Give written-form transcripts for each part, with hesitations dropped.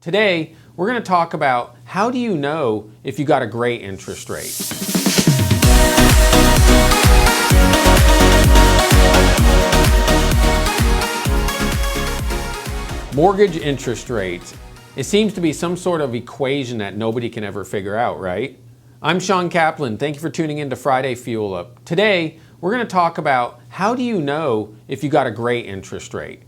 Today, we're going to talk about how do you know if you got a great interest rate. Mortgage interest rates. It seems to be some sort of equation that nobody can ever figure out, right? I'm Shawn Kaplan. Thank you for tuning in to Friday Fuel Up. Today, we're going to talk about how do you know if you got a great interest rate.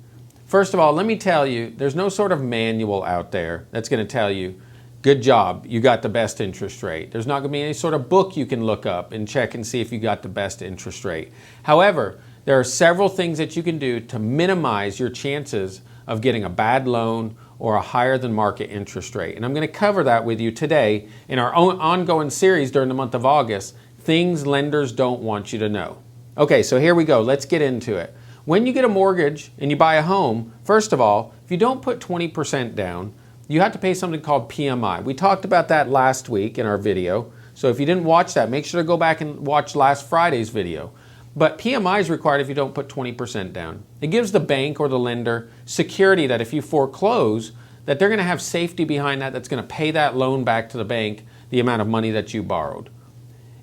First of all, let me tell you, there's no sort of manual out there that's going to tell you, good job, you got the best interest rate. There's not going to be any sort of book you can look up and check and see if you got the best interest rate. However, there are several things that you can do to minimize your chances of getting a bad loan or a higher than market interest rate. And I'm going to cover that with you today in our ongoing series during the month of August, Things Lenders Don't Want You to Know. Okay, so here we go. Let's get into it. When you get a mortgage and you buy a home, first of all, if you don't put 20% down, you have to pay something called PMI. We talked about that last week in our video. So if you didn't watch that, make sure to go back and watch last Friday's video. But PMI is required if you don't put 20% down. It gives the bank or the lender security that if you foreclose, that they're going to have safety behind that that's going to pay that loan back to the bank, the amount of money that you borrowed.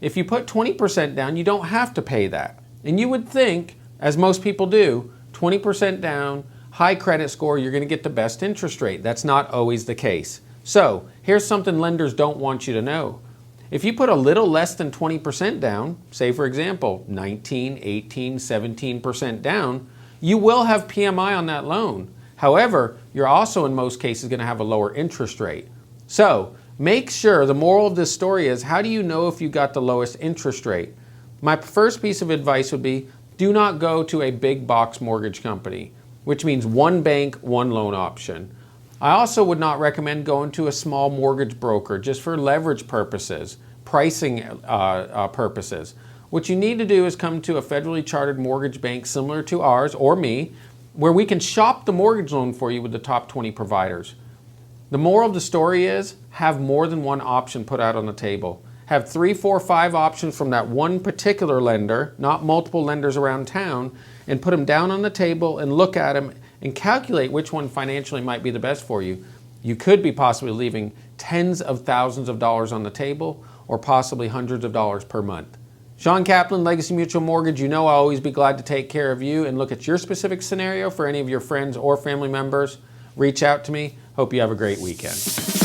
If you put 20% down, you don't have to pay that. And you would think, as most people do, 20% down, high credit score, you're going to get the best interest rate. That's not always the case. So here's something lenders don't want you to know. If you put a little less than 20% down, say for example, 19, 18, 17% down, you will have PMI on that loan. However, you're also in most cases going to have a lower interest rate. So make sure, the moral of this story is, how do you know if you got the lowest interest rate? My first piece of advice would be, do not go to a big box mortgage company, which means one bank, one loan option. I also would not recommend going to a small mortgage broker just for leverage purposes, pricing purposes. What you need to do is come to a federally chartered mortgage bank similar to ours or me, where we can shop the mortgage loan for you with the top 20 providers. The moral of the story is, have more than one option put out on the table. Have 3, 4, 5 options from that one particular lender, not multiple lenders around town, and put them down on the table and look at them and calculate which one financially might be the best for you. You could be possibly leaving tens of thousands of dollars on the table or possibly hundreds of dollars per month. Shawn Kaplan, Legacy Mutual Mortgage. You know I'll always be glad to take care of you and look at your specific scenario for any of your friends or family members. Reach out to me. Hope you have a great weekend.